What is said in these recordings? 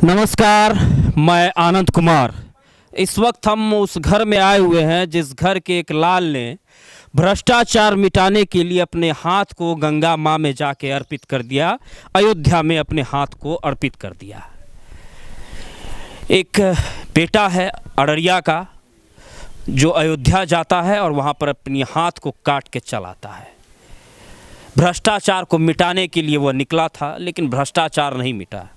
नमस्कार, मैं आनंद कुमार। इस वक्त हम उस घर में आए हुए हैं जिस घर के एक लाल ने भ्रष्टाचार मिटाने के लिए अपने हाथ को गंगा माँ में जाके अर्पित कर दिया। अयोध्या में अपने हाथ को अर्पित कर दिया। एक बेटा है अररिया का जो अयोध्या जाता है और वहाँ पर अपनी हाथ को काट के चलाता है। भ्रष्टाचार को मिटाने के लिए वह निकला था, लेकिन भ्रष्टाचार नहीं मिटा।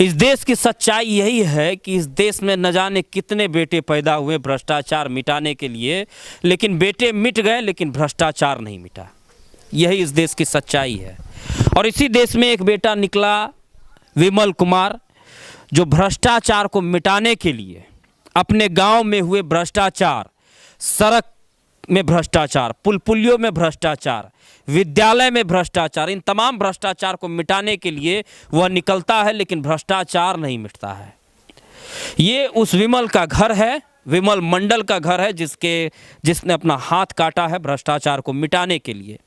इस देश की सच्चाई यही है कि इस देश में न जाने कितने बेटे पैदा हुए भ्रष्टाचार मिटाने के लिए, लेकिन बेटे मिट गए लेकिन भ्रष्टाचार नहीं मिटा। यही इस देश की सच्चाई है। और इसी देश में एक बेटा निकला, विमल कुमार, जो भ्रष्टाचार को मिटाने के लिए अपने गांव में हुए भ्रष्टाचार, सड़क में भ्रष्टाचार, पुल पुलियों में भ्रष्टाचार, विद्यालय में भ्रष्टाचार, इन तमाम भ्रष्टाचार को मिटाने के लिए वह निकलता है, लेकिन भ्रष्टाचार नहीं मिटता है। ये उस विमल का घर है, विमल मंडल का घर है जिसने अपना हाथ काटा है भ्रष्टाचार को मिटाने के लिए।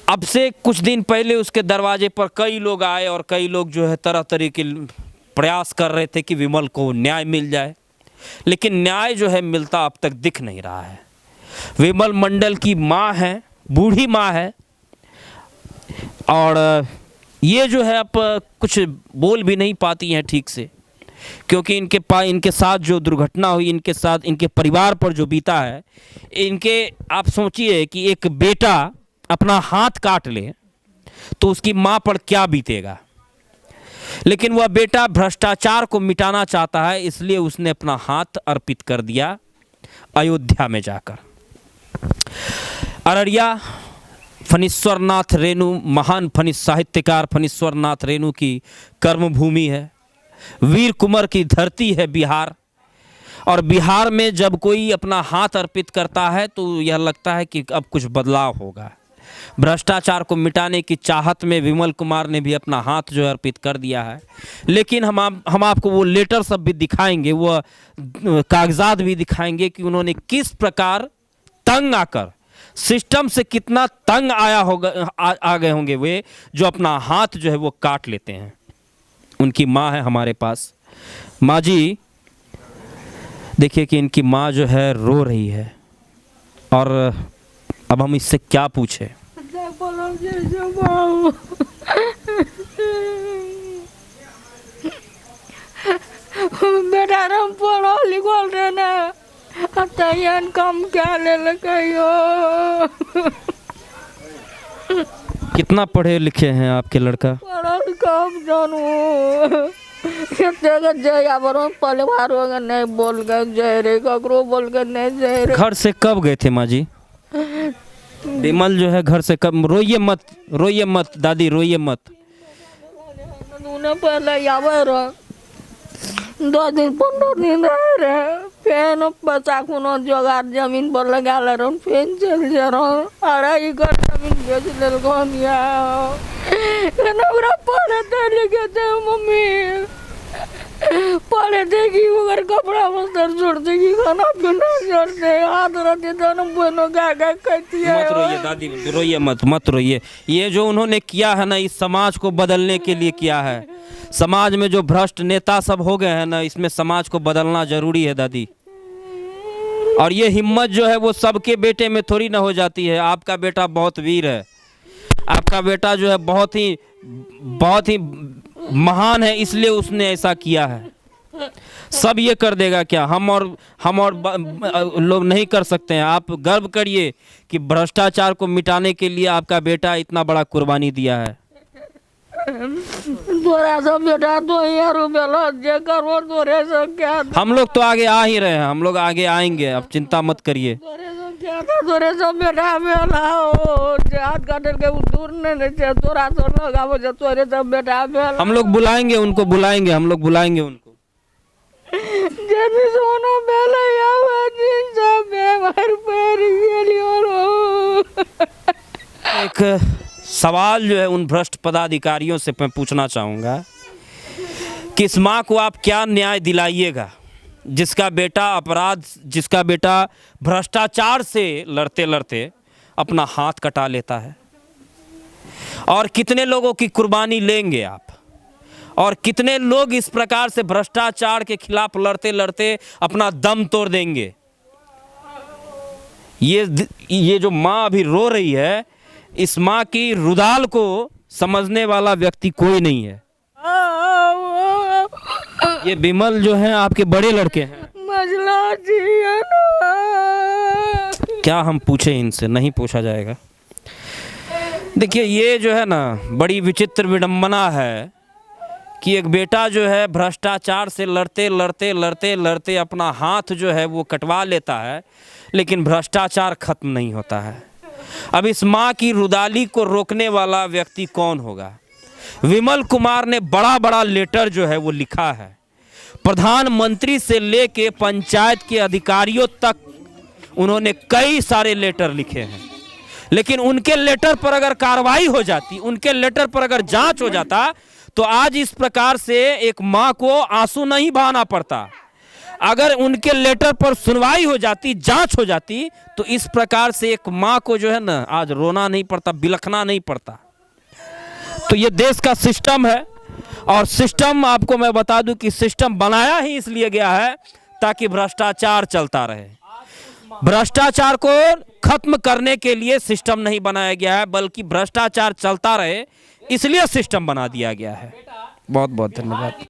अब से कुछ दिन पहले उसके दरवाजे पर कई लोग आए और कई लोग जो है तरह तरह के प्रयास कर रहे थे कि विमल को न्याय मिल जाए, लेकिन न्याय जो है मिलता अब तक दिख नहीं रहा है। विमल मंडल की माँ है, बूढ़ी माँ है, और ये जो है अब कुछ बोल भी नहीं पाती हैं ठीक से, क्योंकि इनके साथ जो दुर्घटना हुई, इनके साथ इनके परिवार पर जो बीता है, आप सोचिए कि एक बेटा अपना हाथ काट ले तो उसकी माँ पर क्या बीतेगा। लेकिन वह बेटा भ्रष्टाचार को मिटाना चाहता है, इसलिए उसने अपना हाथ अर्पित कर दिया अयोध्या में जाकर। अररिया फणीश्वर नाथ रेणु, महान साहित्यकार फणीश्वर नाथ रेणु की कर्मभूमि है। वीर कुंवर की धरती है बिहार। और बिहार में जब कोई अपना हाथ अर्पित करता है तो यह लगता है कि अब कुछ बदलाव होगा। भ्रष्टाचार को मिटाने की चाहत में विमल कुमार ने भी अपना हाथ जो अर्पित कर दिया है। लेकिन हम आपको वो लेटर सब भी दिखाएंगे, वो कागजात भी दिखाएंगे कि उन्होंने किस प्रकार तंग आकर, सिस्टम से कितना तंग आ गए होंगे वे, जो अपना हाथ जो है वो काट लेते हैं। उनकी माँ है हमारे पास। माँ जी, देखिए कि इनकी माँ जो है रो रही है, और अब हम इससे क्या पूछे। बेटा हम पढ़ो लिखल रहे ना, अतयन कम क्या ले लगे। कितना पढ़े लिखे हैं आपके लड़का? पढ़ो कम जानू परिवार वगैरह नहीं बोल गए जय रे, ककरो बोल गए नहीं जय रे। घर से कब गए थे माँ जी? विमल जो है घर से कब? रोइए मत, रोइए मत दादी, रोइए मत। पहले आवे रहा 2 दिन 15 दिन रहे, फिर बच्चा को जोगाड़ जमीन पर लगा ले रहा, फिर चल जा रहा। 2.5 एकड़ जमीन बेच ले पढ़े थे लिखे थे मम्मी, पढ़े थे कि अगर कपड़ा बस्तर छोड़ते कि खाना पीना छोड़ते, हाथ रहते दोनों बहनों गा कहती है। मत रोइए दादी, रोइए मत रोइए। ये जो उन्होंने किया है ना, इस समाज को बदलने के लिए किया है। समाज में जो भ्रष्ट नेता सब हो गए हैं ना, इसमें समाज को बदलना जरूरी है दादी। और ये हिम्मत जो है वो सबके बेटे में थोड़ी ना हो जाती है। आपका बेटा बहुत वीर है, आपका बेटा जो है बहुत ही महान है, इसलिए उसने ऐसा किया है। सब ये कर देगा क्या? हम और लोग नहीं कर सकते हैं। आप गर्व करिए कि भ्रष्टाचार को मिटाने के लिए आपका बेटा इतना बड़ा कुर्बानी दिया है। बेटा तो क्या, हम लोग तो आगे आ ही रहे हैं, हम लोग आगे आएंगे, अब चिंता मत करिए। हम लोग बुलाएंगे उनको, हम लोग बुलाएंगे उनको। एक सवाल जो है उन भ्रष्ट पदाधिकारियों से मैं पूछना चाहूँगा कि इस माँ को आप क्या न्याय दिलाइएगा जिसका बेटा भ्रष्टाचार से लड़ते लड़ते अपना हाथ कटा लेता है। और कितने लोगों की कुर्बानी लेंगे आप? और कितने लोग इस प्रकार से भ्रष्टाचार के खिलाफ लड़ते लड़ते अपना दम तोड़ देंगे। ये जो माँ अभी रो रही है, इस माँ की रुदाल को समझने वाला व्यक्ति कोई नहीं है। ये विमल जो है आपके बड़े लड़के हैं। मजला जी है ना। क्या हम पूछे इनसे? नहीं पूछा जाएगा। देखिए ये जो है ना बड़ी विचित्र विडंबना है कि एक बेटा जो है भ्रष्टाचार से लड़ते लड़ते लड़ते लड़ते अपना हाथ जो है वो कटवा लेता है, लेकिन भ्रष्टाचार खत्म नहीं होता है। अब इस माँ की रुदाली को रोकने वाला व्यक्ति कौन होगा? विमल कुमार ने बड़ा बड़ा लेटर जो है वो लिखा है, प्रधानमंत्री से लेके पंचायत के अधिकारियों तक उन्होंने कई सारे लेटर लिखे हैं। लेकिन उनके लेटर पर अगर कार्रवाई हो जाती, उनके लेटर पर अगर जांच हो जाता, तो आज इस प्रकार से एक माँ को आंसू नहीं बहाना पड़ता। अगर उनके लेटर पर सुनवाई हो जाती, जांच हो जाती, तो इस प्रकार से एक माँ को जो है ना आज रोना नहीं पड़ता, बिलखना नहीं पड़ता। तो ये देश का सिस्टम है, और सिस्टम आपको मैं बता दूं कि सिस्टम बनाया ही इसलिए गया है ताकि भ्रष्टाचार चलता रहे। भ्रष्टाचार को खत्म करने के लिए सिस्टम नहीं बनाया गया है, बल्कि भ्रष्टाचार चलता रहे इसलिए सिस्टम बना दिया गया है। बहुत बहुत धन्यवाद।